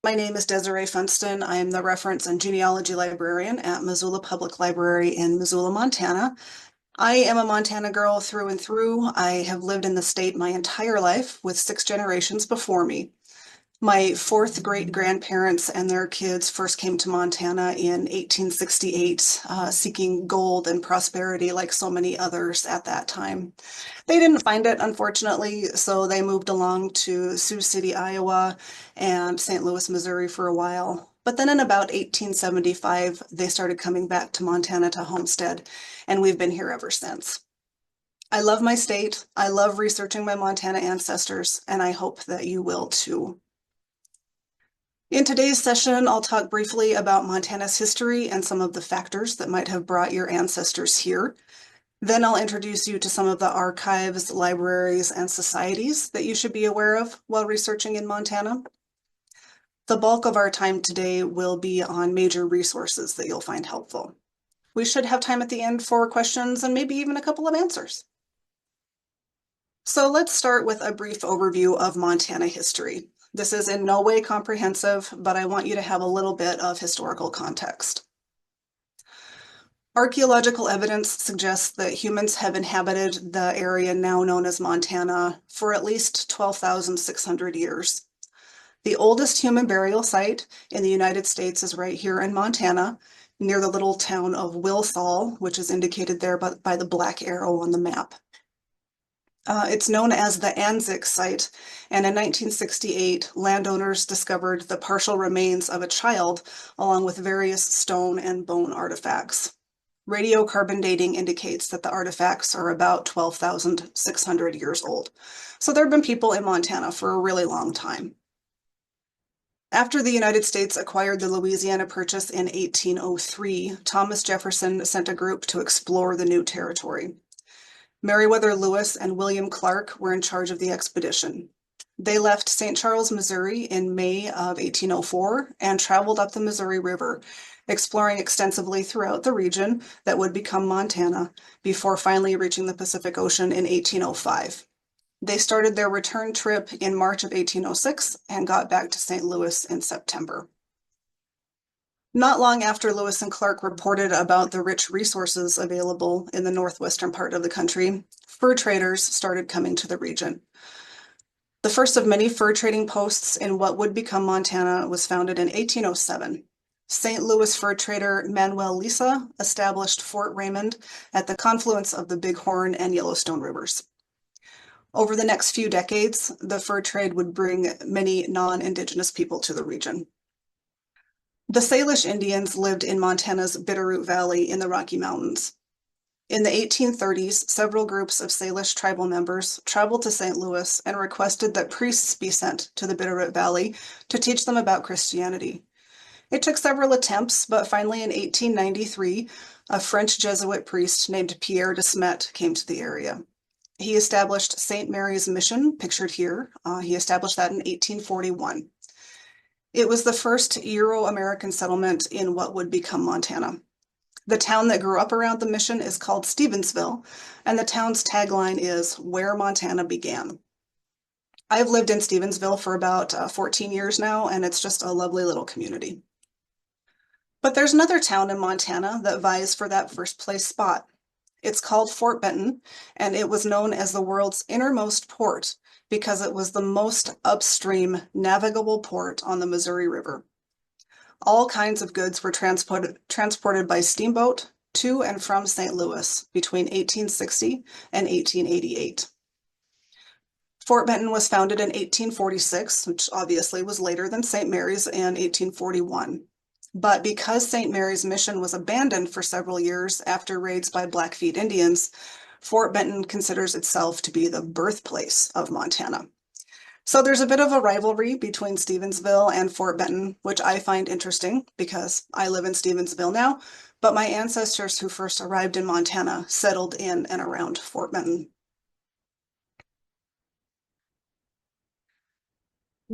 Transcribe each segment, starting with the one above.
My name is Desirée Funston. I am the reference and genealogy librarian at Missoula Public Library in Missoula, Montana. I am a Montana girl through and through. I have lived in the state my entire life with 6 generations before me. My fourth great grandparents and their kids first came to Montana in 1868, seeking gold and prosperity like so many others at that time. They didn't find it, unfortunately, so they moved along to Sioux City, Iowa, and St. Louis, Missouri for a while. But then in about 1875, they started coming back to Montana to homestead, and we've been here ever since. I love my state. I love researching my Montana ancestors, and I hope that you will too. In today's session, I'll talk briefly about Montana's history and some of the factors that might have brought your ancestors here. Then I'll introduce you to some of the archives, libraries, and societies that you should be aware of while researching in Montana. The bulk of our time today will be on major resources that you'll find helpful. We should have time at the end for questions and maybe even a couple of answers. So let's start with a brief overview of Montana history. This is in no way comprehensive, but I want you to have a little bit of historical context. Archaeological evidence suggests that humans have inhabited the area now known as Montana for at least 12,600 years. The oldest human burial site in the United States is right here in Montana, near the little town of Wilsall, which is indicated there by the black arrow on the map. It's known as the Anzik site, and in 1968, landowners discovered the partial remains of a child along with various stone and bone artifacts. Radiocarbon dating indicates that the artifacts are about 12,600 years old. So there have been people in Montana for a really long time. After the United States acquired the Louisiana Purchase in 1803, Thomas Jefferson sent a group to explore the new territory. Meriwether Lewis and William Clark were in charge of the expedition. They left St. Charles, Missouri in May of 1804 and traveled up the Missouri River, exploring extensively throughout the region that would become Montana before finally reaching the Pacific Ocean in 1805. They started their return trip in March of 1806 and got back to St. Louis in September. Not long after Lewis and Clark reported about the rich resources available in the northwestern part of the country, fur traders started coming to the region. The first of many fur trading posts in what would become Montana was founded in 1807. St. Louis fur trader Manuel Lisa established Fort Raymond at the confluence of the Bighorn and Yellowstone rivers. Over the next few decades, the fur trade would bring many non-Indigenous people to the region. The Salish Indians lived in Montana's Bitterroot Valley in the Rocky Mountains. In the 1830s, several groups of Salish tribal members traveled to St. Louis and requested that priests be sent to the Bitterroot Valley to teach them about Christianity. It took several attempts, but finally in 1893, a French Jesuit priest named Pierre de Smet came to the area. He established St. Mary's Mission, pictured here. He established that in 1841. It was the first Euro-American settlement in what would become Montana. The town that grew up around the mission is called Stevensville, and the town's tagline is "Where Montana Began." I've lived in Stevensville for about 14 years now, and it's just a lovely little community. But there's another town in Montana that vies for that first place spot. It's called Fort Benton, and it was known as the world's innermost port because it was the most upstream navigable port on the Missouri River. All kinds of goods were transported by steamboat to and from St. Louis between 1860 and 1888. Fort Benton was founded in 1846, which obviously was later than St. Mary's in 1841. But because St. Mary's Mission was abandoned for several years after raids by Blackfeet Indians, Fort Benton considers itself to be the birthplace of Montana. So there's a bit of a rivalry between Stevensville and Fort Benton, which I find interesting because I live in Stevensville now, but my ancestors who first arrived in Montana settled in and around Fort Benton.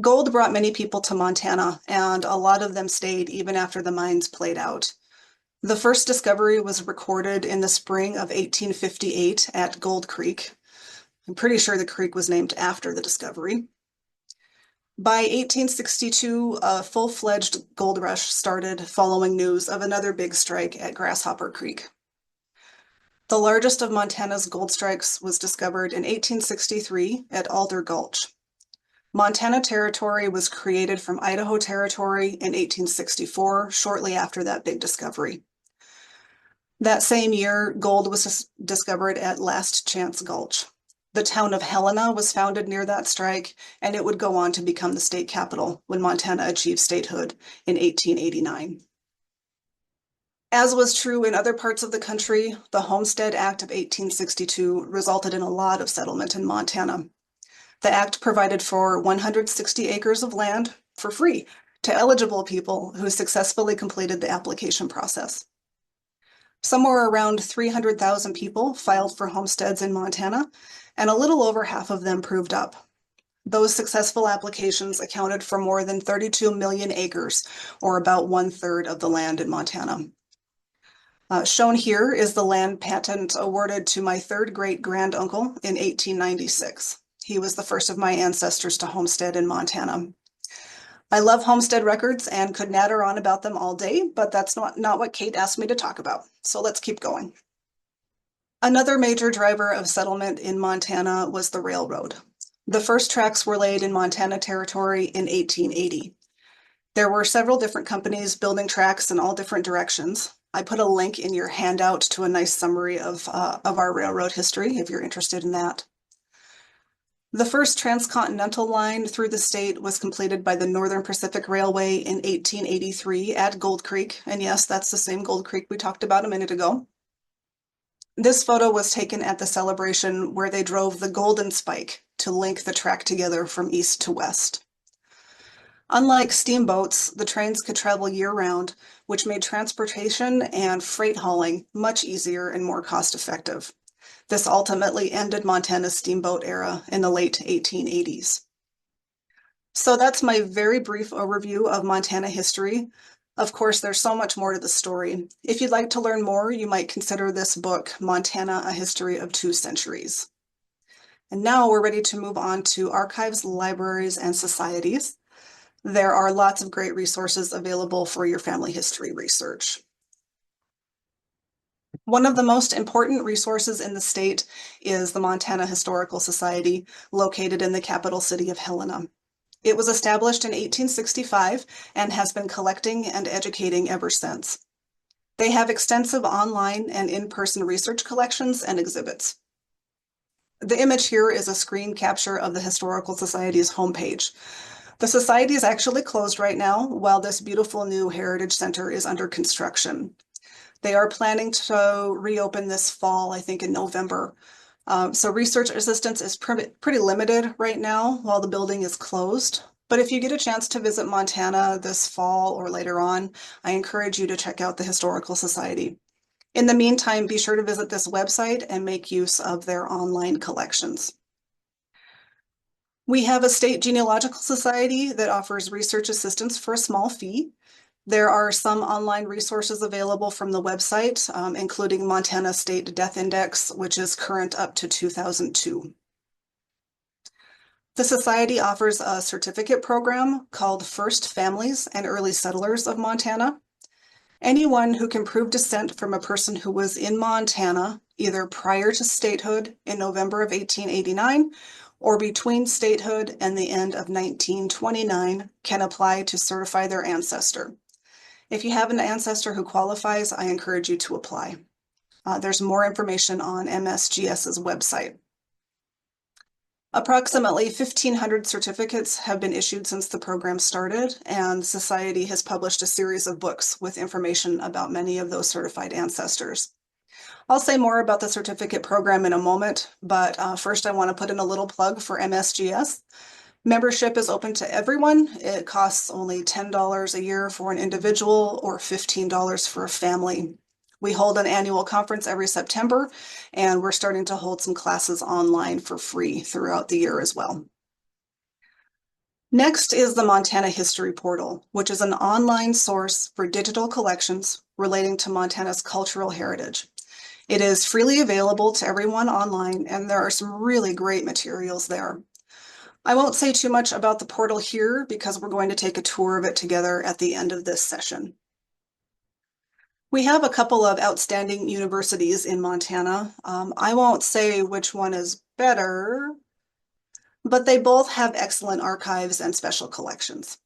Gold brought many people to Montana, and a lot of them stayed even after the mines played out. The first discovery was recorded in the spring of 1858 at Gold Creek. I'm pretty sure the creek was named after the discovery. By 1862, a full-fledged gold rush started following news of another big strike at Grasshopper Creek. The largest of Montana's gold strikes was discovered in 1863 at Alder Gulch. Montana Territory was created from Idaho Territory in 1864, shortly after that big discovery. That same year, gold was discovered at Last Chance Gulch. The town of Helena was founded near that strike, and it would go on to become the state capital when Montana achieved statehood in 1889. As was true in other parts of the country, the Homestead Act of 1862 resulted in a lot of settlement in Montana. The act provided for 160 acres of land for free to eligible people who successfully completed the application process. Somewhere around 300,000 people filed for homesteads in Montana, and a little over half of them proved up. Those successful applications accounted for more than 32 million acres, or about 1/3 of the land in Montana. Shown here is the land patent awarded to my third great-granduncle in 1896. He was the first of my ancestors to homestead in Montana. I love homestead records and could natter on about them all day, but that's not what Kate asked me to talk about. So let's keep going. Another major driver of settlement in Montana was the railroad. The first tracks were laid in Montana Territory in 1880. There were several different companies building tracks in all different directions. I put a link in your handout to a nice summary of our railroad history if you're interested in that. The first transcontinental line through the state was completed by the Northern Pacific Railway in 1883 at Gold Creek. And yes, that's the same Gold Creek we talked about a minute ago. This photo was taken at the celebration where they drove the Golden Spike to link the track together from east to west. Unlike steamboats, the trains could travel year-round, which made transportation and freight hauling much easier and more cost-effective. This ultimately ended Montana's steamboat era in the late 1880s. So that's my very brief overview of Montana history. Of course, there's so much more to the story. If you'd like to learn more, you might consider this book, Montana, A History of Two Centuries. And now we're ready to move on to archives, libraries, and societies. There are lots of great resources available for your family history research. One of the most important resources in the state is the Montana Historical Society, located in the capital city of Helena. It was established in 1865 and has been collecting and educating ever since. They have extensive online and in-person research collections and exhibits. The image here is a screen capture of the Historical Society's homepage. The society is actually closed right now, while this beautiful new Heritage Center is under construction. They are planning to reopen this fall, I think in November. So research assistance is pretty limited right now while the building is closed. But if you get a chance to visit Montana this fall or later on, I encourage you to check out the Historical Society. In the meantime, be sure to visit this website and make use of their online collections. We have a state genealogical society that offers research assistance for a small fee. There are some online resources available from the website, including Montana State Death Index, which is current up to 2002. The society offers a certificate program called First Families and Early Settlers of Montana. Anyone who can prove descent from a person who was in Montana, either prior to statehood in November of 1889 or between statehood and the end of 1929, can apply to certify their ancestor. If you have an ancestor who qualifies, I encourage you to apply. There's more information on MSGS's website. Approximately 1,500 certificates have been issued since the program started, and the Society has published a series of books with information about many of those certified ancestors. I'll say more about the certificate program in a moment, but first I want to put in a little plug for MSGS. Membership is open to everyone. It costs only $10 a year for an individual or $15 for a family. We hold an annual conference every September, and we're starting to hold some classes online for free throughout the year as well. Next is the Montana History Portal, which is an online source for digital collections relating to Montana's cultural heritage. It is freely available to everyone online, and there are some really great materials there. I won't say too much about the portal here because we're going to take a tour of it together at the end of this session. We have a couple of outstanding universities in Montana. I won't say which one is better, but they both have excellent archives and special collections.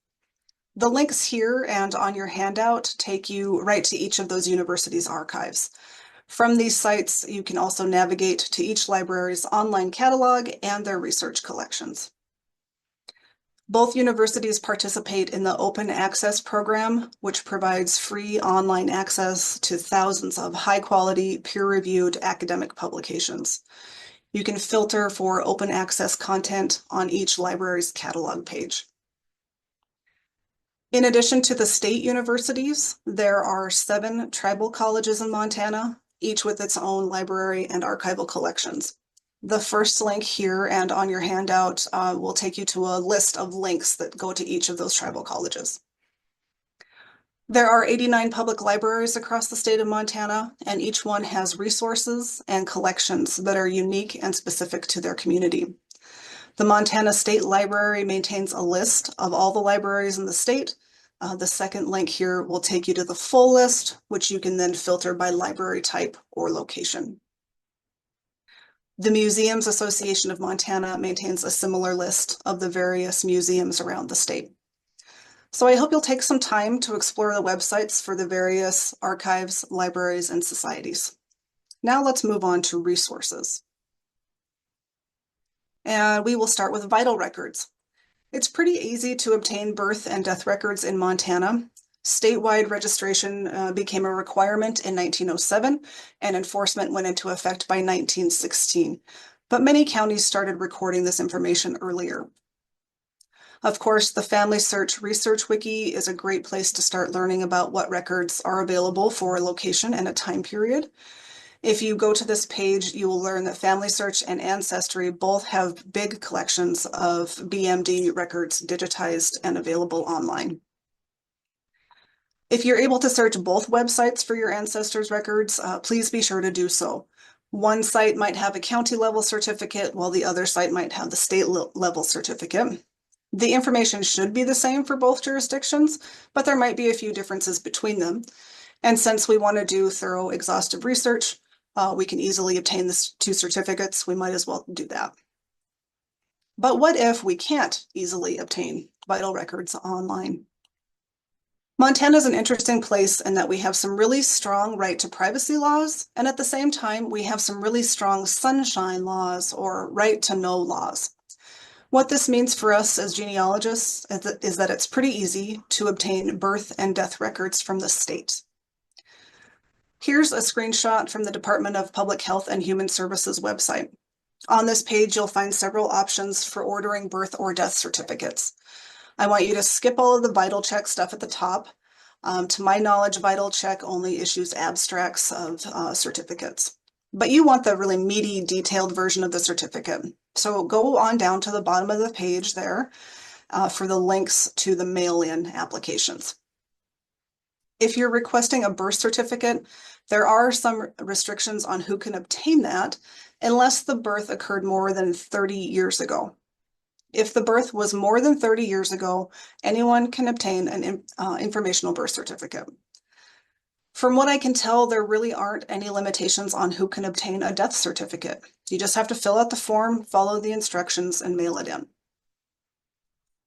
The links here and on your handout take you right to each of those universities' archives. From these sites, you can also navigate to each library's online catalog and their research collections. Both universities participate in the Open Access program, which provides free online access to thousands of high-quality, peer-reviewed academic publications. You can filter for open access content on each library's catalog page. In addition to the state universities, there are 7 tribal colleges in Montana, each with its own library and archival collections. The first link here and on your handout will take you to a list of links that go to each of those tribal colleges. There are 89 public libraries across the state of Montana, and each one has resources and collections that are unique and specific to their community. The Montana State Library maintains a list of all the libraries in the state. The second link here will take you to the full list, which you can then filter by library type or location. The Museums Association of Montana maintains a similar list of the various museums around the state. So I hope you'll take some time to explore the websites for the various archives, libraries, and societies. Now let's move on to resources. And we will start with vital records. It's pretty easy to obtain birth and death records in Montana. Statewide registration became a requirement in 1907, and enforcement went into effect by 1916. But many counties started recording this information earlier. Of course, the Family Search Research Wiki is a great place to start learning about what records are available for a location and a time period. If you go to this page, you will learn that Family Search and Ancestry both have big collections of BMD records digitized and available online. If you're able to search both websites for your ancestors' records, please be sure to do so. One site might have a county level certificate, while the other site might have the state level certificate. The information should be the same for both jurisdictions, but there might be a few differences between them. And since we want to do thorough, exhaustive research, we can easily obtain the 2 certificates. We might as well do that. But what if we can't easily obtain vital records online? Montana is an interesting place in that we have some really strong right to privacy laws, and at the same time, we have some really strong sunshine laws or right to know laws. What this means for us as genealogists is that it's pretty easy to obtain birth and death records from the state. Here's a screenshot from the Department of Public Health and Human Services website. On this page, you'll find several options for ordering birth or death certificates. I want you to skip all of the Vital Check stuff at the top. To my knowledge, Vital Check only issues abstracts of certificates. But you want the really meaty, detailed version of the certificate. So go on down to the bottom of the page there for the links to the mail-in applications. If you're requesting a birth certificate, there are some restrictions on who can obtain that unless the birth occurred more than 30 years ago. If the birth was more than 30 years ago, anyone can obtain an informational birth certificate. From what I can tell, there really aren't any limitations on who can obtain a death certificate. You just have to fill out the form, follow the instructions, and mail it in.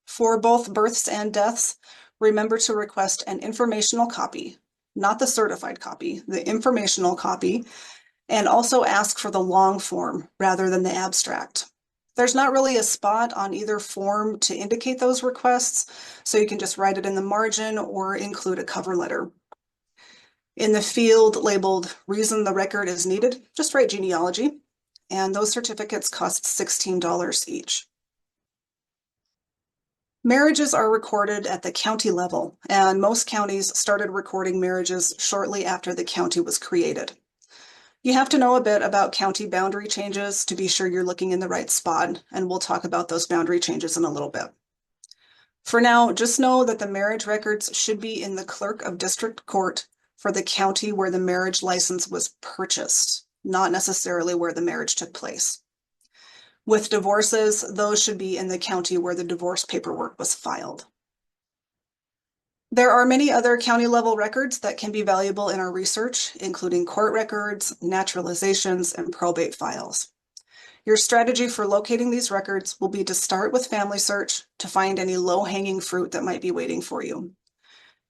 For both births and deaths, remember to request an informational copy, not the certified copy, the informational copy, and also ask for the long form rather than the abstract. There's not really a spot on either form to indicate those requests, so you can just write it in the margin or include a cover letter. In the field labeled "Reason the record is needed," just write genealogy, and those certificates cost $16 each. Marriages are recorded at the county level, and most counties started recording marriages shortly after the county was created. You have to know a bit about county boundary changes to be sure you're looking in the right spot, and we'll talk about those boundary changes in a little bit. For now, just know that the marriage records should be in the clerk of district court for the county where the marriage license was purchased, not necessarily where the marriage took place. With divorces, those should be in the county where the divorce paperwork was filed. There are many other county level records that can be valuable in our research, including court records, naturalizations, and probate files. Your strategy for locating these records will be to start with family search to find any low-hanging fruit that might be waiting for you.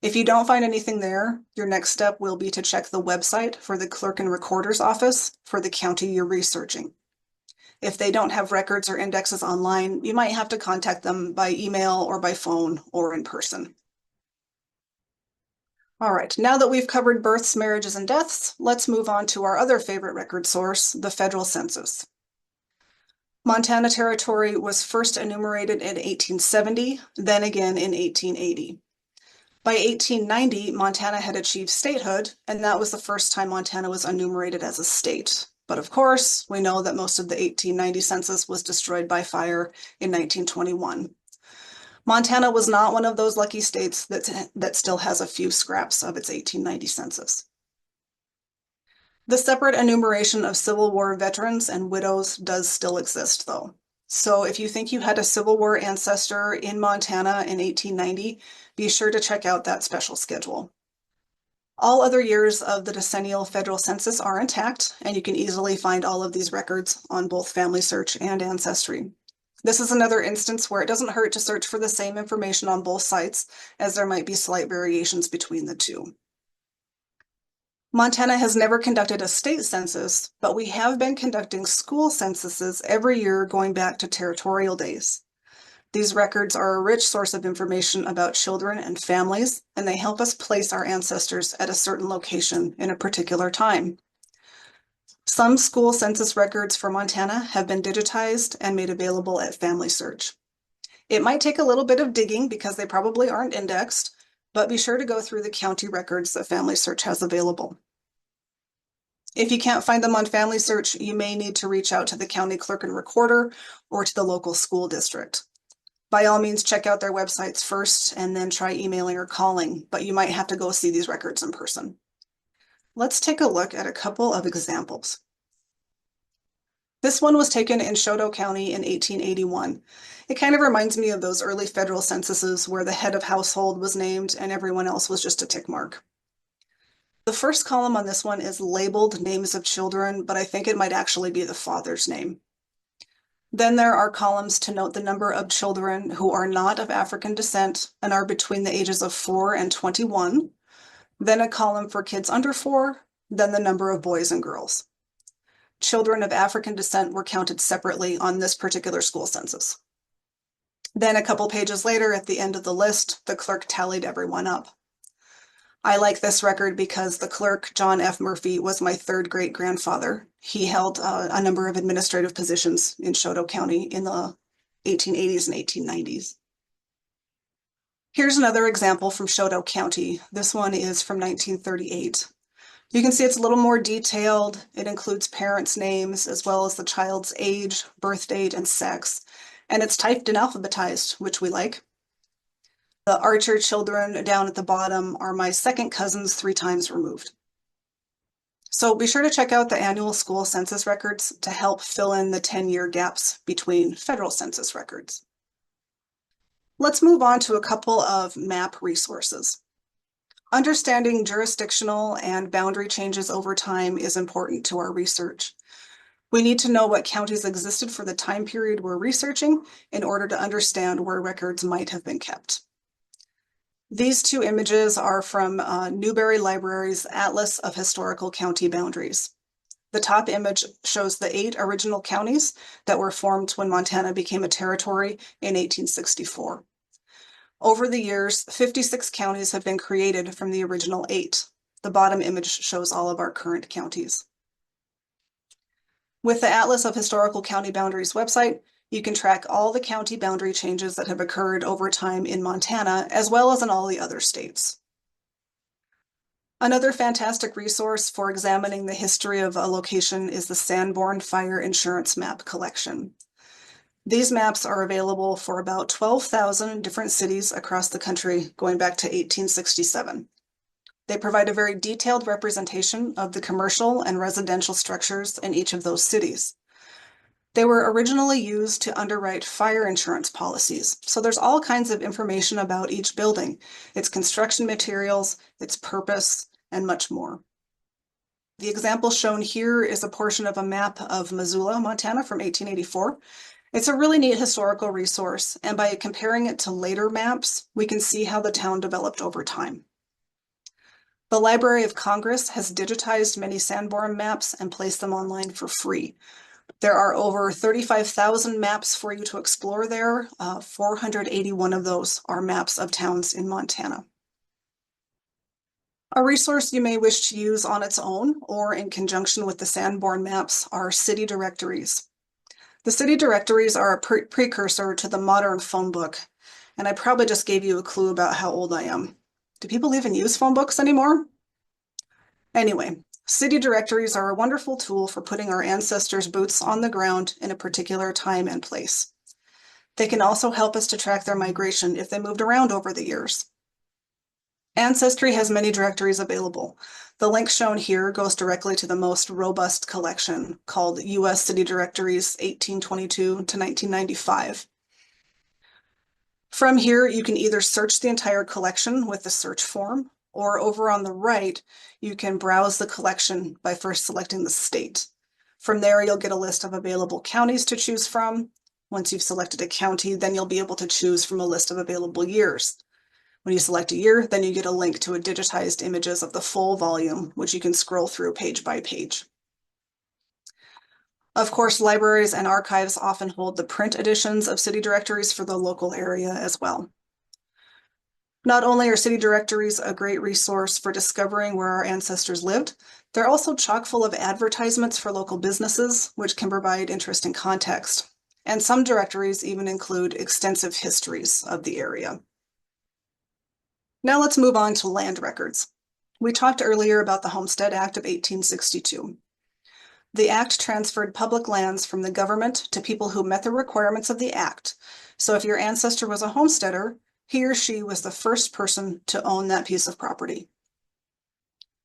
If you don't find anything there, your next step will be to check the website for the clerk and recorder's office for the county you're researching. If they don't have records or indexes online, you might have to contact them by email or by phone or in person. All right, now that we've covered births, marriages, and deaths, let's move on to our other favorite record source, the federal census. Montana Territory was first enumerated in 1870, then again in 1880. By 1890, Montana had achieved statehood, and that was the first time Montana was enumerated as a state. But of course, we know that most of the 1890 census was destroyed by fire in 1921. Montana was not one of those lucky states that still has a few scraps of its 1890 census. The separate enumeration of Civil War veterans and widows does still exist, though. So if you think you had a Civil War ancestor in Montana in 1890, be sure to check out that special schedule. All other years of the decennial federal census are intact, and you can easily find all of these records on both Family Search and Ancestry. This is another instance where it doesn't hurt to search for the same information on both sites, as there might be slight variations between the two. Montana has never conducted a state census, but we have been conducting school censuses every year going back to territorial days. These records are a rich source of information about children and families, and they help us place our ancestors at a certain location in a particular time. Some school census records for Montana have been digitized and made available at Family Search. It might take a little bit of digging because they probably aren't indexed, but be sure to go through the county records that Family Search has available. If you can't find them on Family Search, you may need to reach out to the county clerk and recorder or to the local school district. By all means, check out their websites first and then try emailing or calling, but you might have to go see these records in person. Let's take a look at a couple of examples. This one was taken in Choteau County in 1881. It kind of reminds me of those early federal censuses where the head of household was named and everyone else was just a tick mark. The first column on this one is labeled names of children, but I think it might actually be the father's name. Then there are columns to note the number of children who are not of African descent and are between the ages of 4 and 21. Then a column for kids under 4, then the number of boys and girls. Children of African descent were counted separately on this particular school census. Then a couple pages later, at the end of the list, the clerk tallied everyone up. I like this record because the clerk, John F. Murphy, was my third great-grandfather. He held a number of administrative positions in Choteau County in the 1880s and 1890s. Here's another example from Choteau County. This one is from 1938. You can see it's a little more detailed. It includes parents' names as well as the child's age, birth date, and sex. And it's typed and alphabetized, which we like. The Archer children down at the bottom are my second cousins 3 times removed. So be sure to check out the annual school census records to help fill in the 10-year gaps between federal census records. Let's move on to a couple of map resources. Understanding jurisdictional and boundary changes over time is important to our research. We need to know what counties existed for the time period we're researching in order to understand where records might have been kept. These 2 images are from Newberry Library's Atlas of Historical County Boundaries. The top image shows the 8 original counties that were formed when Montana became a territory in 1864. Over the years, 56 counties have been created from the original 8. The bottom image shows all of our current counties. With the Atlas of Historical County Boundaries website, you can track all the county boundary changes that have occurred over time in Montana, as well as in all the other states. Another fantastic resource for examining the history of a location is the Sanborn Fire Insurance Map Collection. These maps are available for about 12,000 different cities across the country going back to 1867. They provide a very detailed representation of the commercial and residential structures in each of those cities. They were originally used to underwrite fire insurance policies. So there's all kinds of information about each building, its construction materials, its purpose, and much more. The example shown here is a portion of a map of Missoula, Montana from 1884. It's a really neat historical resource, and by comparing it to later maps, we can see how the town developed over time. The Library of Congress has digitized many Sanborn maps and placed them online for free. There are over 35,000 maps for you to explore there. 481 of those are maps of towns in Montana. A resource you may wish to use on its own or in conjunction with the Sanborn maps are city directories. The city directories are a precursor to the modern phone book, and I probably just gave you a clue about how old I am. Do people even use phone books anymore? Anyway, city directories are a wonderful tool for putting our ancestors' boots on the ground in a particular time and place. They can also help us to track their migration if they moved around over the years. Ancestry has many directories available. The link shown here goes directly to the most robust collection called U.S. City Directories 1822 to 1995. From here, you can either search the entire collection with the search form, or over on the right, you can browse the collection by first selecting the state. From there, you'll get a list of available counties to choose from. Once you've selected a county, then you'll be able to choose from a list of available years. When you select a year, then you get a link to a digitized images of the full volume, which you can scroll through page by page. Of course, libraries and archives often hold the print editions of city directories for the local area as well. Not only are city directories a great resource for discovering where our ancestors lived, they're also chock full of advertisements for local businesses, which can provide interesting context. And some directories even include extensive histories of the area. Now let's move on to land records. We talked earlier about the Homestead Act of 1862. The act transferred public lands from the government to people who met the requirements of the act. So if your ancestor was a homesteader, he or she was the first person to own that piece of property.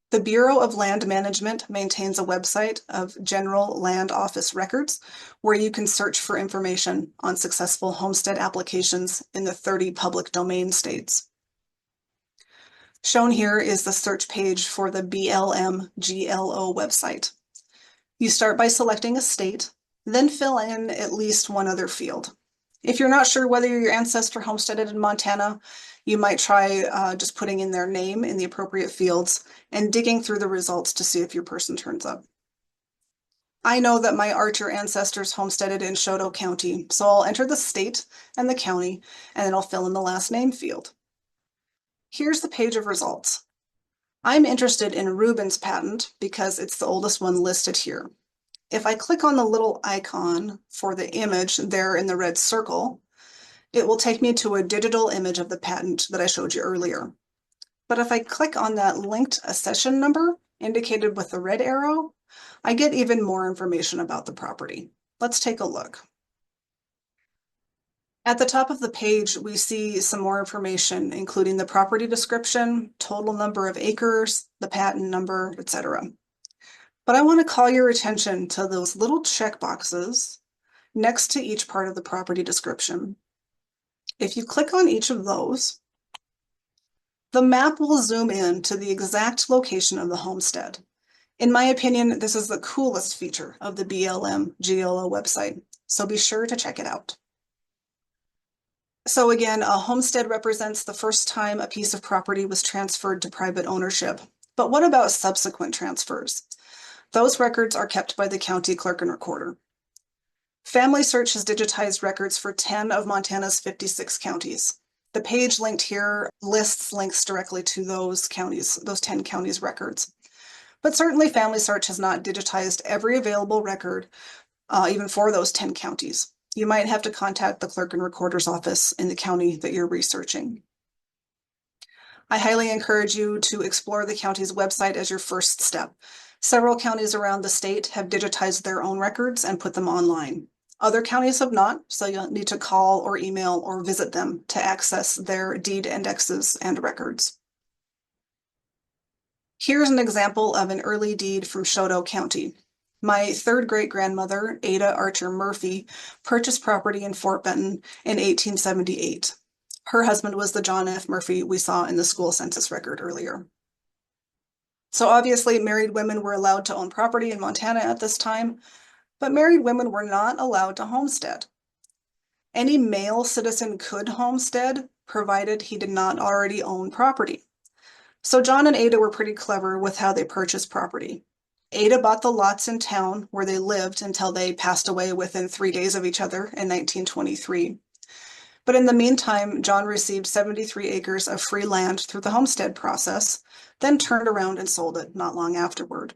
The Bureau of Land Management maintains a website of General Land Office records where you can search for information on successful homestead applications in the 30 public domain states. Shown here is the search page for the BLM-GLO website. You start by selecting a state, then fill in at least one other field. If you're not sure whether your ancestor homesteaded in Montana, you might try just putting in their name in the appropriate fields and digging through the results to see if your person turns up. I know that my Archer ancestors homesteaded in Choteau County, so I'll enter the state and the county, and then I'll fill in the last name field. Here's the page of results. I'm interested in Reuben's patent because it's the oldest one listed here. If I click on the little icon for the image there in the red circle, it will take me to a digital image of the patent that I showed you earlier. But if I click on that linked accession number indicated with the red arrow, I get even more information about the property. Let's take a look. At the top of the page, we see some more information, including the property description, total number of acres, the patent number, etc. But I want to call your attention to those little check boxes next to each part of the property description. If you click on each of those, the map will zoom in to the exact location of the homestead. In my opinion, this is the coolest feature of the BLM-GLO website, so be sure to check it out. So again, a homestead represents the first time a piece of property was transferred to private ownership. But what about subsequent transfers? Those records are kept by the county clerk and recorder. Family Search has digitized records for 10 of Montana's 56 counties. The page linked here lists links directly to those counties, those 10 counties' records. But certainly Family Search has not digitized every available record, even for those 10 counties. You might have to contact the clerk and recorder's office in the county that you're researching. I highly encourage you to explore the county's website as your first step. Several counties around the state have digitized their own records and put them online. Other counties have not, so you'll need to call or email or visit them to access their deed indexes and records. Here's an example of an early deed from Choteau County. My third great-grandmother, Ada Archer Murphy, purchased property in Fort Benton in 1878. Her husband was the John F. Murphy we saw in the school census record earlier. So obviously, married women were allowed to own property in Montana at this time, but married women were not allowed to homestead. Any male citizen could homestead, provided he did not already own property. So John and Ada were pretty clever with how they purchased property. Ada bought the lots in town where they lived until they passed away within 3 days of each other in 1923. But in the meantime, John received 73 acres of free land through the homestead process, then turned around and sold it not long afterward.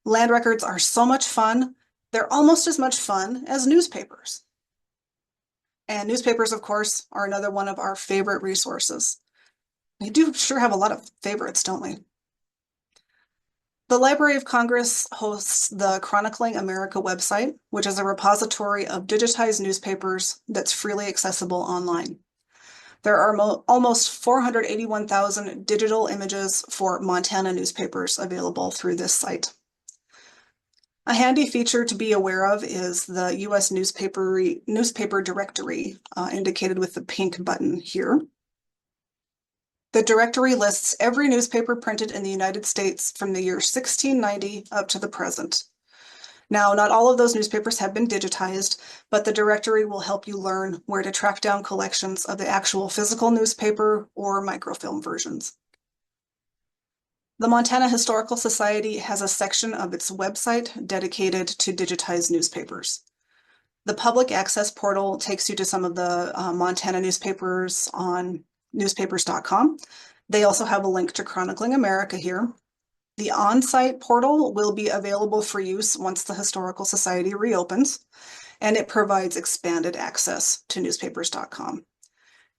Land records are so much fun. They're almost as much fun as newspapers. And newspapers, of course, are another one of our favorite resources. We do sure have a lot of favorites, don't we? The Library of Congress hosts the Chronicling America website, which is a repository of digitized newspapers that's freely accessible online. There are almost 481,000 digital images for Montana newspapers available through this site. A handy feature to be aware of is the U.S. newspaper directory, indicated with the pink button here. The directory lists every newspaper printed in the United States from the year 1690 up to the present. Now, not all of those newspapers have been digitized, but the directory will help you learn where to track down collections of the actual physical newspaper or microfilm versions. The Montana Historical Society has a section of its website dedicated to digitized newspapers. The public access portal takes you to some of the Montana newspapers on newspapers.com. They also have a link to Chronicling America here. The on-site portal will be available for use once the Historical Society reopens, and it provides expanded access to newspapers.com.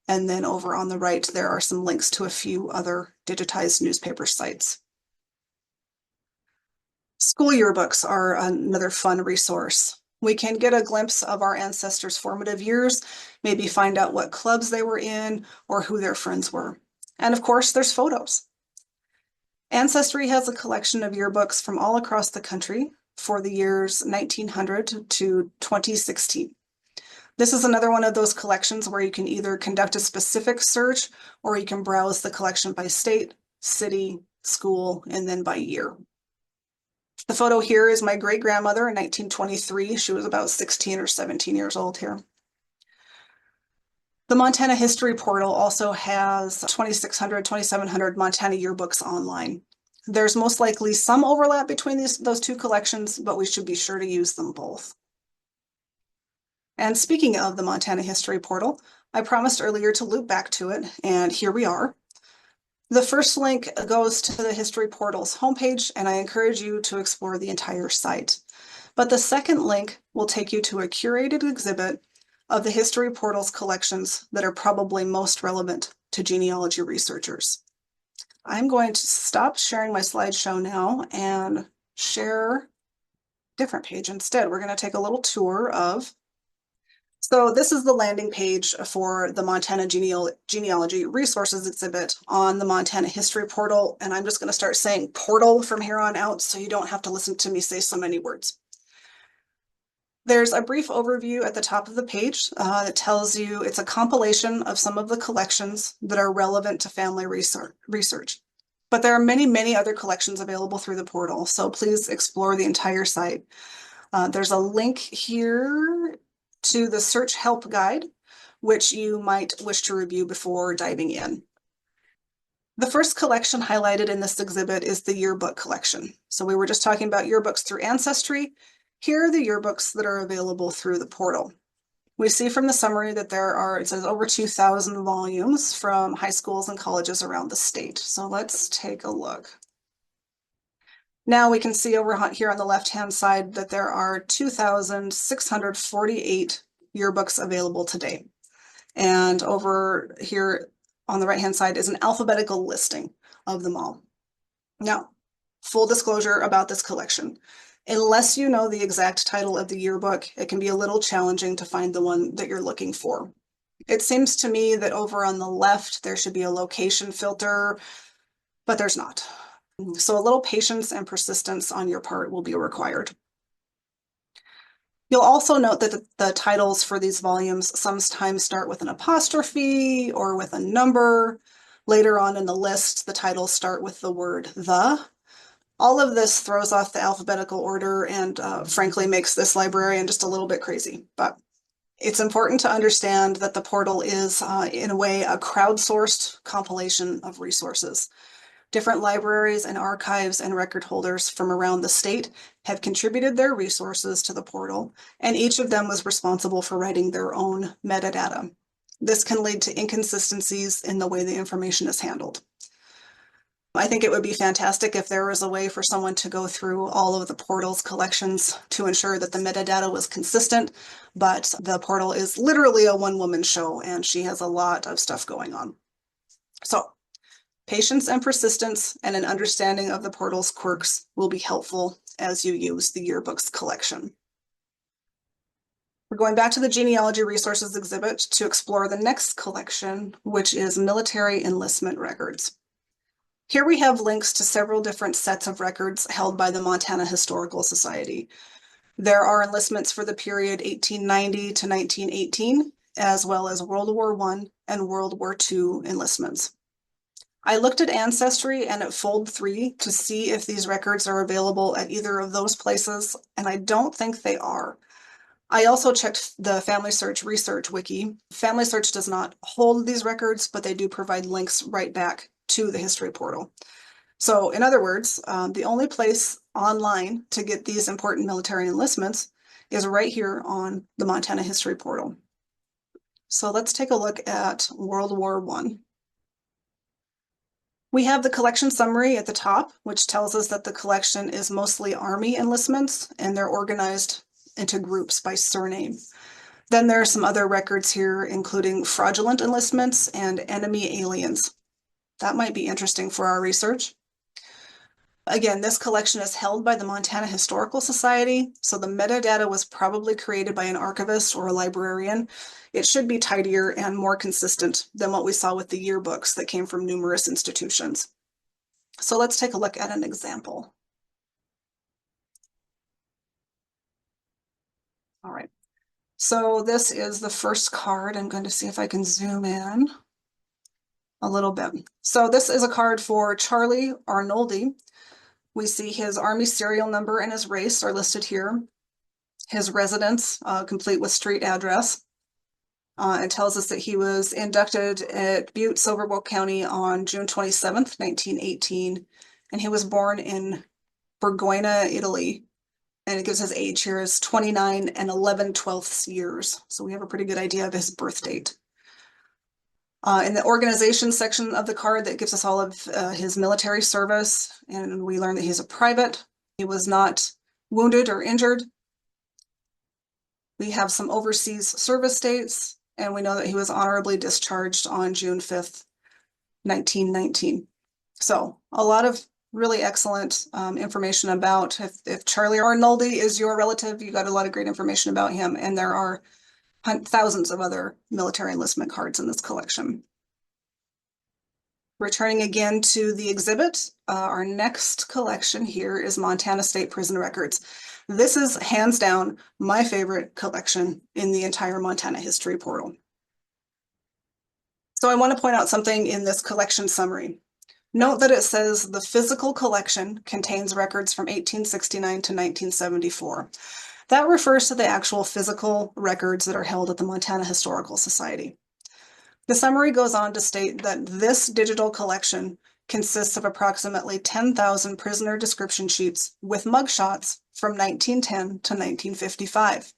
And then over on the right, there are some links to a few other digitized newspaper sites. School yearbooks are another fun resource. We can get a glimpse of our ancestors' formative years, maybe find out what clubs they were in or who their friends were. And of course, there's photos. Ancestry has a collection of yearbooks from all across the country for the years 1900 to 2016. This is another one of those collections where you can either conduct a specific search or you can browse the collection by state, city, school, and then by year. The photo here is my great-grandmother in 1923. She was about 16 or 17 years old here. The Montana History Portal also has 2,600, 2,700 Montana yearbooks online. There's most likely some overlap between those two collections, but we should be sure to use them both. And speaking of the Montana History Portal, I promised earlier to loop back to it, and here we are. The first link goes to the History Portal's homepage, and I encourage you to explore the entire site. But the second link will take you to a curated exhibit of the History Portal's collections that are probably most relevant to genealogy researchers. I'm going to stop sharing my slideshow now and share a different page instead. We're going to take a little tour of. So this is the landing page for the Montana Genealogy Resources exhibit on the Montana History Portal, and I'm just going to start saying portal from here on out so you don't have to listen to me say so many words. There's a brief overview at the top of the page that tells you it's a compilation of some of the collections that are relevant to family research. But there are many, many other collections available through the portal, so please explore the entire site. There's a link here to the search help guide, which you might wish to review before diving in. The first collection highlighted in this exhibit is the yearbook collection. So we were just talking about yearbooks through Ancestry. Here are the yearbooks that are available through the portal. We see from the summary that there are, it says, over 2,000 volumes from high schools and colleges around the state. So let's take a look. Now we can see over here on the left-hand side that there are 2,648 yearbooks available today. And over here on the right-hand side is an alphabetical listing of them all. Now, full disclosure about this collection. Unless you know the exact title of the yearbook, it can be a little challenging to find the one that you're looking for. It seems to me that over on the left, there should be a location filter, but there's not. So a little patience and persistence on your part will be required. You'll also note that the titles for these volumes sometimes start with an apostrophe or with a number. Later on in the list, the titles start with the word the. All of this throws off the alphabetical order and frankly makes this librarian just a little bit crazy. But it's important to understand that the portal is, in a way, a crowdsourced compilation of resources. Different libraries and archives and record holders from around the state have contributed their resources to the portal, and each of them was responsible for writing their own metadata. This can lead to inconsistencies in the way the information is handled. I think it would be fantastic if there was a way for someone to go through all of the portal's collections to ensure that the metadata was consistent, but the portal is literally a one-woman show, and she has a lot of stuff going on. So, patience and persistence and an understanding of the portal's quirks will be helpful as you use the yearbook's collection. We're going back to the Genealogy Resources exhibit to explore the next collection, which is military enlistment records. Here we have links to several different sets of records held by the Montana Historical Society. There are enlistments for the period 1890 to 1918, as well as World War I and World War II enlistments. I looked at Ancestry and at Fold3 to see if these records are available at either of those places, and I don't think they are. I also checked the Family Search Research Wiki. Family Search does not hold these records, but they do provide links right back to the history portal. So in other words, the only place online to get these important military enlistments is right here on the Montana History Portal. So let's take a look at World War I. We have the collection summary at the top, which tells us that the collection is mostly Army enlistments, and they're organized into groups by surname. Then there are some other records here, including fraudulent enlistments and enemy aliens. That might be interesting for our research. Again, this collection is held by the Montana Historical Society, so the metadata was probably created by an archivist or a librarian. It should be tidier and more consistent than what we saw with the yearbooks that came from numerous institutions. So let's take a look at an example. All right, so this is the first card. I'm going to see if I can zoom in a little bit. So this is a card for Charlie Arnoldi. We see his Army serial number and his race are listed here. His residence, complete with street address. It tells us that he was inducted at Butte, Silver County on June 27th, 1918, and he was born in Borgoina, Italy. And it gives his age here as 29 and 11/12 years. So we have a pretty good idea of his birth date. In the organization section of the card, that gives us all of his military service, and we learn that he's a private. He was not wounded or injured. We have some overseas service dates, and we know that he was honorably discharged on June 5th, 1919. So a lot of really excellent information about if Charlie Arnoldi is your relative, you got a lot of great information about him, and there are thousands of other military enlistment cards in this collection. Returning again to the exhibit, our next collection here is Montana State Prison Records. This is hands down my favorite collection in the entire Montana History Portal. So I want to point out something in this collection summary. Note that it says the physical collection contains records from 1869 to 1974. That refers to the actual physical records that are held at the Montana Historical Society. The summary goes on to state that this digital collection consists of approximately 10,000 prisoner description sheets with mugshots from 1910 to 1955.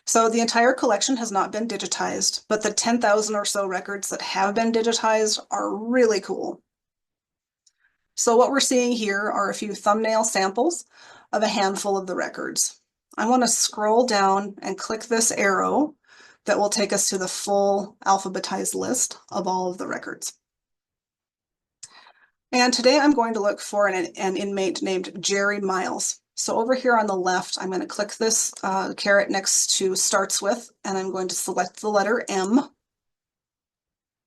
So the entire collection has not been digitized, but the 10,000 or so records that have been digitized are really cool. So what we're seeing here are a few thumbnail samples of a handful of the records. I want to scroll down and click this arrow that will take us to the full alphabetized list of all of the records. And today I'm going to look for an inmate named Jerry Miles. So over here on the left, I'm going to click this caret next to starts with, and I'm going to select the letter M.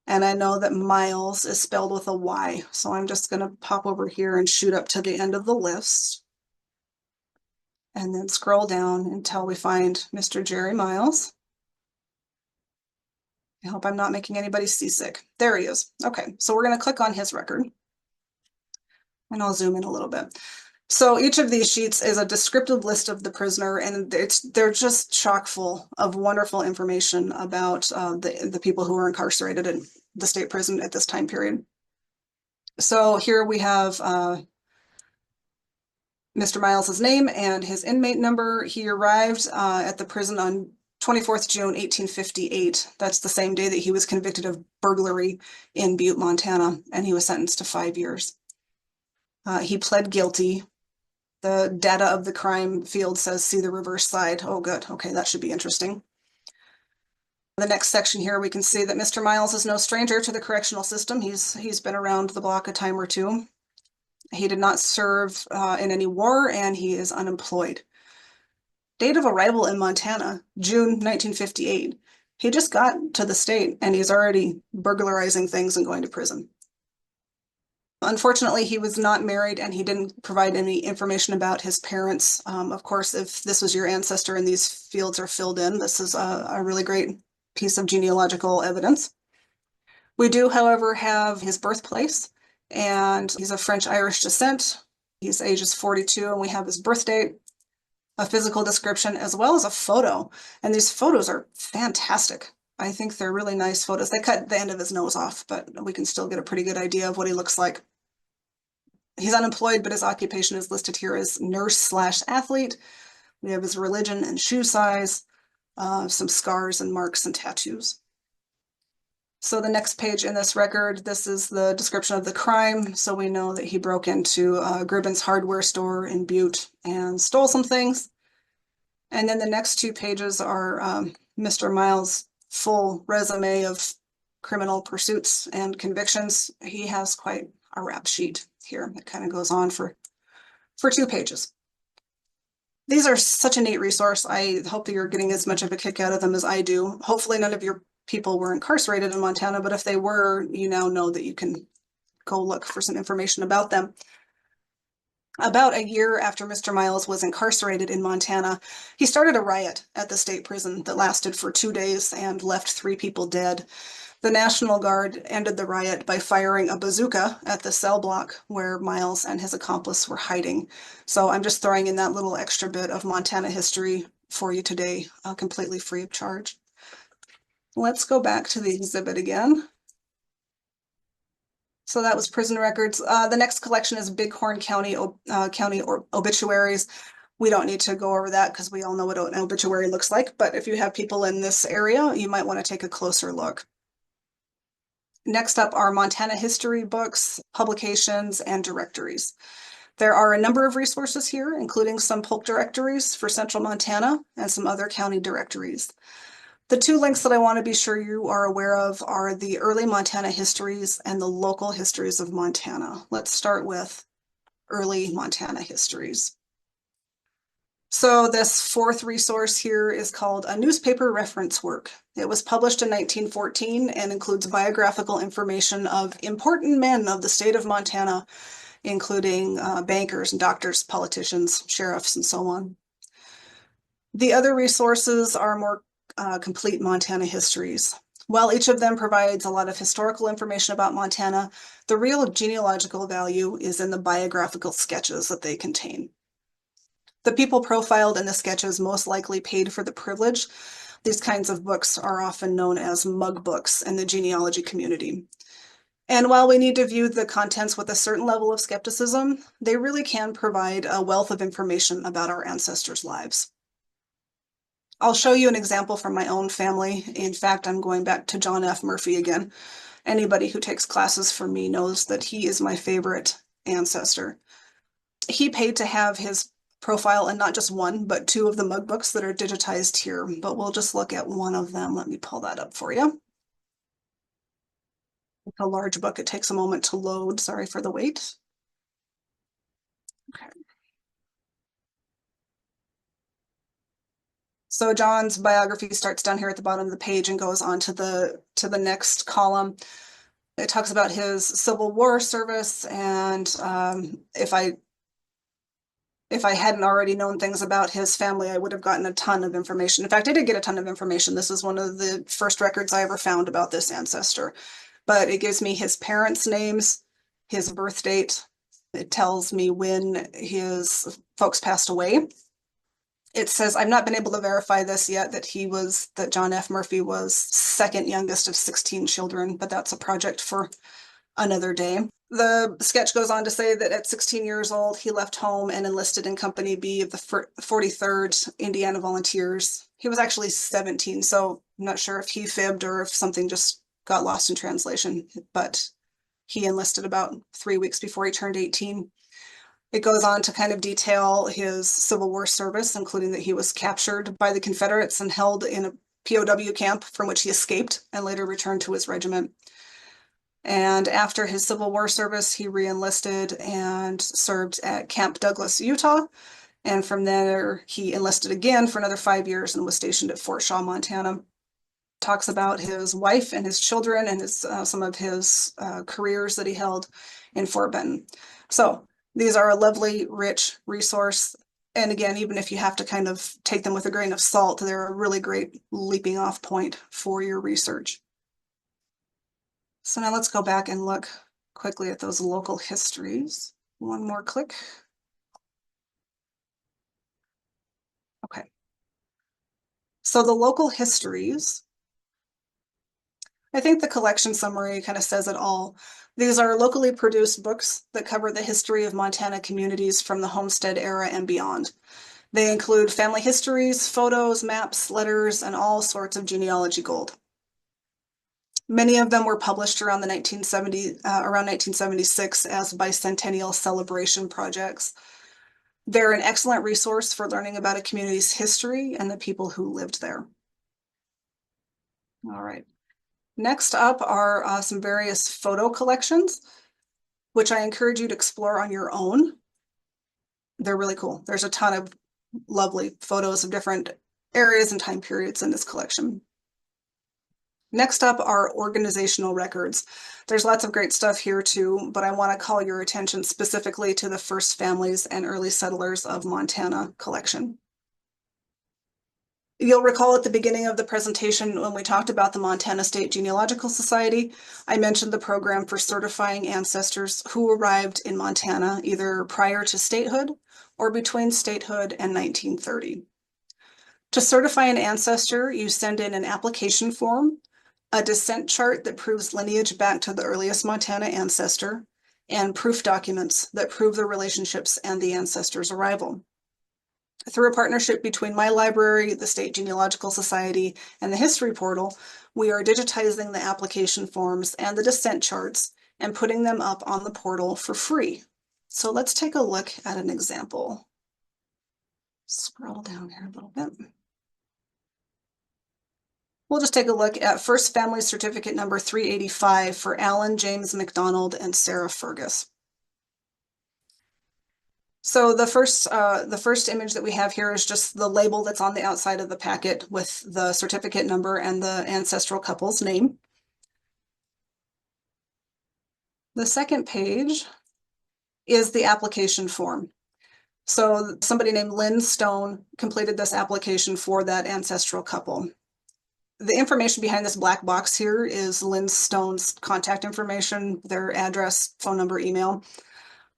And I know that Miles is spelled with a Y, so I'm just going to pop over here and shoot up to the end of the list. And then scroll down until we find Mr. Jerry Miles. I hope I'm not making anybody seasick. There he is. Okay, so we're going to click on his record. And I'll zoom in a little bit. So each of these sheets is a descriptive list of the prisoner, and they're just chock full of wonderful information about the people who were incarcerated in the state prison at this time period. So here we have Mr. Miles's name and his inmate number. He arrived at the prison on 24th June 1858. That's the same day that he was convicted of burglary in Butte, Montana, and he was sentenced to 5 years. He pled guilty. The data of the crime field says see the reverse side. Oh, good. Okay, that should be interesting. The next section here, we can see that Mr. Miles is no stranger to the correctional system. He's been around the block a time or two. He did not serve in any war, and he is unemployed. Date of arrival in Montana, June 1958. He just got to the state, and he's already burglarizing things and going to prison. Unfortunately, he was not married, and he didn't provide any information about his parents. Of course, if this was your ancestor and these fields are filled in, this is a really great piece of genealogical evidence. We do, however, have his birthplace, and he's of French-Irish descent. He's ages 42, and we have his birth date, a physical description, as well as a photo. And these photos are fantastic. I think they're really nice photos. They cut the end of his nose off, but we can still get a pretty good idea of what he looks like. He's unemployed, but his occupation is listed here as nurse/athlete. We have his religion and shoe size, some scars and marks and tattoos. So the next page in this record, this is the description of the crime. So we know that he broke into Gribben's hardware store in Butte and stole some things. And then the next 2 pages are Mr. Miles' full resume of criminal pursuits and convictions. He has quite a rap sheet here that kind of goes on for 2 pages. These are such a neat resource. I hope that you're getting as much of a kick out of them as I do. Hopefully none of your people were incarcerated in Montana, but if they were, you now know that you can go look for some information about them. About a year after Mr. Miles was incarcerated in Montana, he started a riot at the state prison that lasted for 2 days and left 3 people dead. The National Guard ended the riot by firing a bazooka at the cell block where Miles and his accomplice were hiding. So I'm just throwing in that little extra bit of Montana history for you today, completely free of charge. Let's go back to the exhibit again. So that was prison records. The next collection is Bighorn County obituaries. We don't need to go over that because we all know what an obituary looks like, but if you have people in this area, you might want to take a closer look. Next up are Montana history books, publications, and directories. There are a number of resources here, including some polk directories for central Montana and some other county directories. The 2 links that I want to be sure you are aware of are the early Montana histories and the local histories of Montana. Let's start with early Montana histories. So this 4th resource here is called A Newspaper Reference Work. It was published in 1914 and includes biographical information of important men of the state of Montana, including bankers and doctors, politicians, sheriffs, and so on. The other resources are more complete Montana histories. While each of them provides a lot of historical information about Montana, the real genealogical value is in the biographical sketches that they contain. The people profiled in the sketches most likely paid for the privilege. These kinds of books are often known as mug books in the genealogy community. And while we need to view the contents with a certain level of skepticism, they really can provide a wealth of information about our ancestors' lives. I'll show you an example from my own family. In fact, I'm going back to John F. Murphy again. Anybody who takes classes from me knows that he is my favorite ancestor. He paid to have his profile in not just 1, but 2 of the mug books that are digitized here, but we'll just look at one of them. Let me pull that up for you. It's a large book. It takes a moment to load. Sorry for the wait. Okay. So John's biography starts down here at the bottom of the page and goes on to the next column. It talks about his Civil War service, and if I hadn't already known things about his family, I would have gotten a ton of information. In fact, I did get a ton of information. This is one of the first records I ever found about this ancestor. But it gives me his parents' names, his birth date. It tells me when his folks passed away. It says, I've not been able to verify this yet, that John F. Murphy was second youngest of 16 children, but that's a project for another day. The sketch goes on to say that at 16 years old, he left home and enlisted in Company B of the 43rd Indiana Volunteers. He was actually 17, so I'm not sure if he fibbed or if something just got lost in translation, but he enlisted about 3 weeks before he turned 18. It goes on to kind of detail his Civil War service, including that he was captured by the Confederates and held in a POW camp from which he escaped and later returned to his regiment. And after his Civil War service, he re-enlisted and served at Camp Douglas, Utah. And from there, he enlisted again for another 5 years and was stationed at Fort Shaw, Montana. Talks about his wife and his children and some of his careers that he held in Fort Benton. So these are a lovely, rich resource. And again, even if you have to kind of take them with a grain of salt, they're a really great leaping off point for your research. So now let's go back and look quickly at those local histories. One more click. Okay. So the local histories, I think the collection summary kind of says it all. These are locally produced books that cover the history of Montana communities from the Homestead era and beyond. They include family histories, photos, maps, letters, and all sorts of genealogy gold. Many of them were published around 1976 as bicentennial celebration projects. They're an excellent resource for learning about a community's history and the people who lived there. All right. Next up are some various photo collections, which I encourage you to explore on your own. They're really cool. There's a ton of lovely photos of different areas and time periods in this collection. Next up are organizational records. There's lots of great stuff here too, but I want to call your attention specifically to the First Families and Early Settlers of Montana collection. You'll recall at the beginning of the presentation when we talked about the Montana State Genealogical Society, I mentioned the program for certifying ancestors who arrived in Montana either prior to statehood or between statehood and 1930. To certify an ancestor, you send in an application form, a descent chart that proves lineage back to the earliest Montana ancestor, and proof documents that prove the relationships and the ancestor's arrival. Through a partnership between my library, the State Genealogical Society, and the History Portal, we are digitizing the application forms and the descent charts and putting them up on the portal for free. So let's take a look at an example. Scroll down here a little bit. We'll just take a look at First Family Certificate number 385 for Alan James McDonald and Sarah Fergus. So the first image that we have here is just the label that's on the outside of the packet with the certificate number and the ancestral couple's name. The second page is the application form. So somebody named Lynn Stone completed this application for that ancestral couple. The information behind this black box here is Lynn Stone's contact information, their address, phone number, email.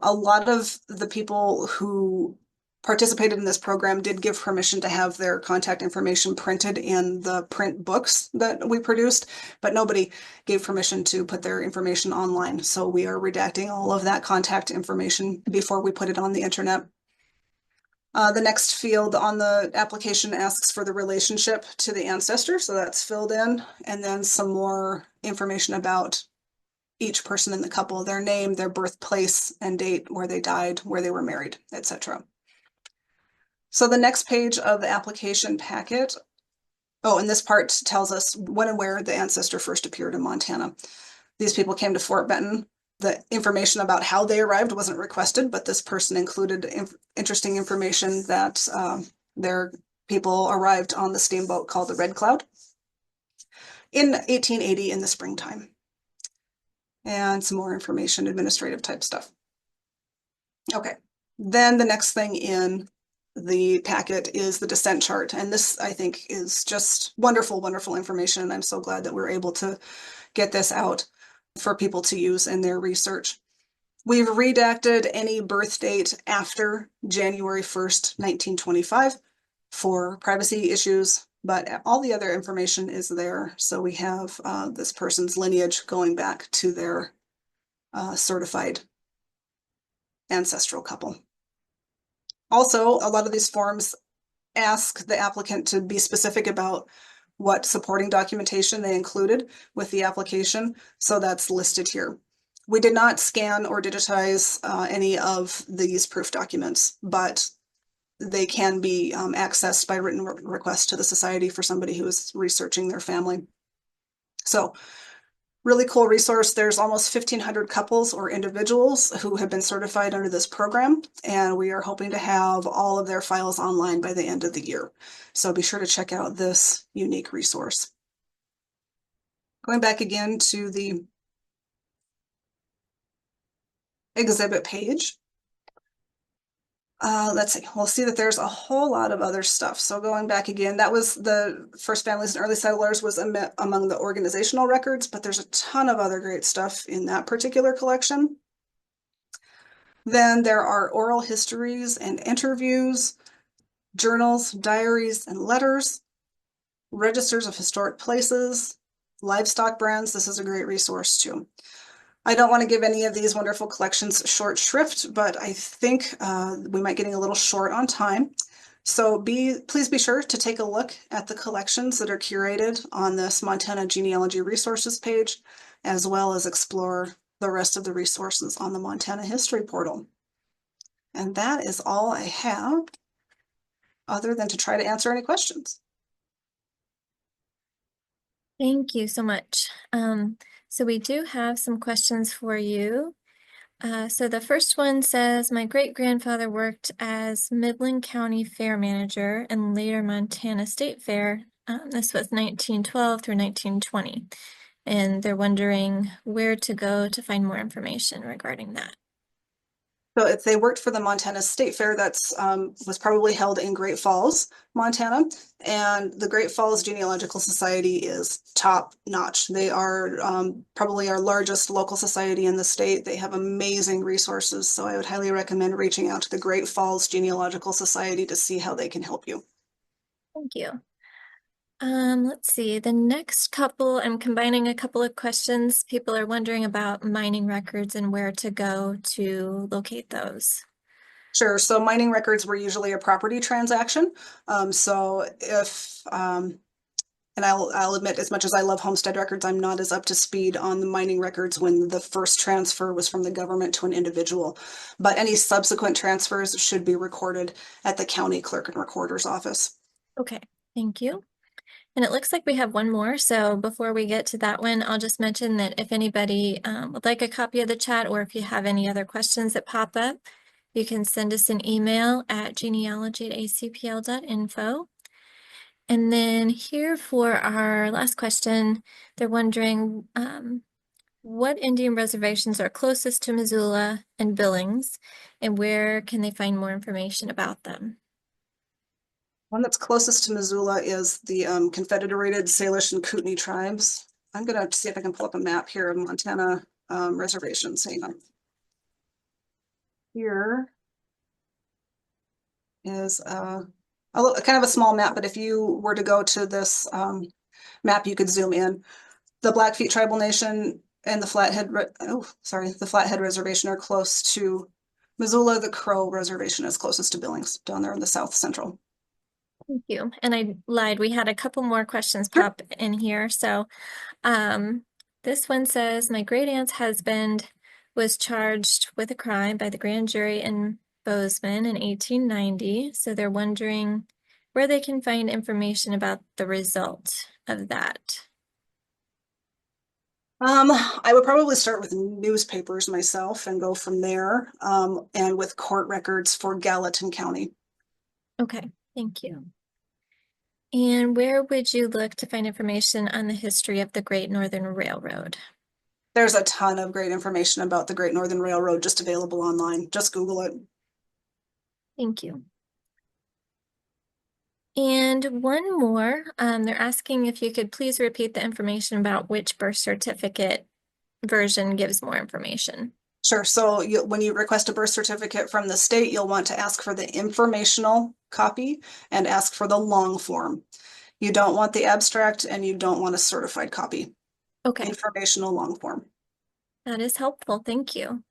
A lot of the people who participated in this program did give permission to have their contact information printed in the print books that we produced, but nobody gave permission to put their information online. So we are redacting all of that contact information before we put it on the internet. The next field on the application asks for the relationship to the ancestor, so that's filled in, and then some more information about each person in the couple, their name, their birthplace and date, where they died, where they were married, etc. So the next page of the application packet, and this part tells us when and where the ancestor first appeared in Montana. These people came to Fort Benton. The information about how they arrived wasn't requested, but this person included interesting information that their people arrived on the steamboat called the Red Cloud in 1880 in the springtime. And some more information, administrative type stuff. Okay, then the next thing in the packet is the descent chart. And this, I think, is just wonderful, wonderful information. And I'm so glad that we're able to get this out for people to use in their research. We've redacted any birth date after January 1st, 1925 for privacy issues, but all the other information is there. So we have this person's lineage going back to their certified ancestral couple. Also, a lot of these forms ask the applicant to be specific about what supporting documentation they included with the application, so that's listed here. We did not scan or digitize any of these proof documents, but they can be accessed by written request to the society for somebody who is researching their family. So really cool resource. There's almost 1,500 couples or individuals who have been certified under this program, and we are hoping to have all of their files online by the end of the year. So be sure to check out this unique resource. Going back again to the exhibit page. Let's see, we'll see that there's a whole lot of other stuff. So going back again, that was the First Families and Early Settlers was among the organizational records, but there's a ton of other great stuff in that particular collection. Then there are oral histories and interviews, journals, diaries, and letters, registers of historic places, livestock brands. This is a great resource too. I don't want to give any of these wonderful collections short shrift, but I think we might getting a little short on time. So please be sure to take a look at the collections that are curated on this Montana Genealogy Resources page, as well as explore the rest of the resources on the Montana History Portal. And that is all I have, other than to try to answer any questions. Thank you so much. So we do have some questions for you. So the first one says, my great-grandfather worked as Midland County Fair Manager and later Montana State Fair. This was 1912 through 1920. And they're wondering where to go to find more information regarding that. So if they worked for the Montana State Fair, that's was probably held in Great Falls, Montana. And the Great Falls Genealogical Society is top notch. They are probably our largest local society in the state. They have amazing resources. So I would highly recommend reaching out to the Great Falls Genealogical Society to see how they can help you. Thank you. Let's see, the next couple, I'm combining a couple of questions. People are wondering about mining records and where to go to locate those. Sure. So mining records were usually a property transaction. So if, and I'll admit, as much as I love homestead records, I'm not as up to speed on the mining records when the first transfer was from the government to an individual. But any subsequent transfers should be recorded at the county clerk and recorder's office. Okay, thank you. And it looks like we have one more. So before we get to that one, I'll just mention that if anybody would like a copy of the chat, or if you have any other questions that pop up, you can send us an email at genealogy@acpl.info. And then here for our last question, they're wondering what Indian reservations are closest to Missoula and Billings, and where can they find more information about them? One that's closest to Missoula is the Confederated Salish and Kootenai tribes. I'm going to see if I can pull up a map here of Montana reservations. Hang on. Here is kind of a small map, but if you were to go to this map, you could zoom in. The Blackfeet Tribal Nation and the Flathead Reservation are close to Missoula. The Crow Reservation is closest to Billings, down there in the south central. Thank you. And I lied, we had a couple more questions Sure. pop in here. So this one says, my great aunt's husband was charged with a crime by the grand jury in Bozeman in 1890. So they're wondering where they can find information about the result of that. I would probably start with newspapers myself and go from there, and with court records for Gallatin County. Okay, thank you. And where would you look to find information on the history of the Great Northern Railroad? There's a ton of great information about the Great Northern Railroad just available online. Just Google it. Thank you. And one more, they're asking if you could please repeat the information about which birth certificate version gives more information. Sure. So when you request a birth certificate from the state, you'll want to ask for the informational copy and ask for the long form. You don't want the abstract and you don't want a certified copy. Okay, Informational long form. that is helpful. Thank you.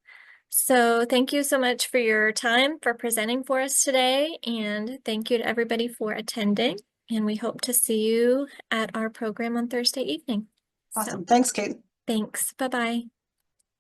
So thank you so much for your time for presenting for us today, and thank you to everybody for attending. And we hope to see you at our program on Thursday evening. So Awesome. Thanks, Kate. thanks. Bye-bye.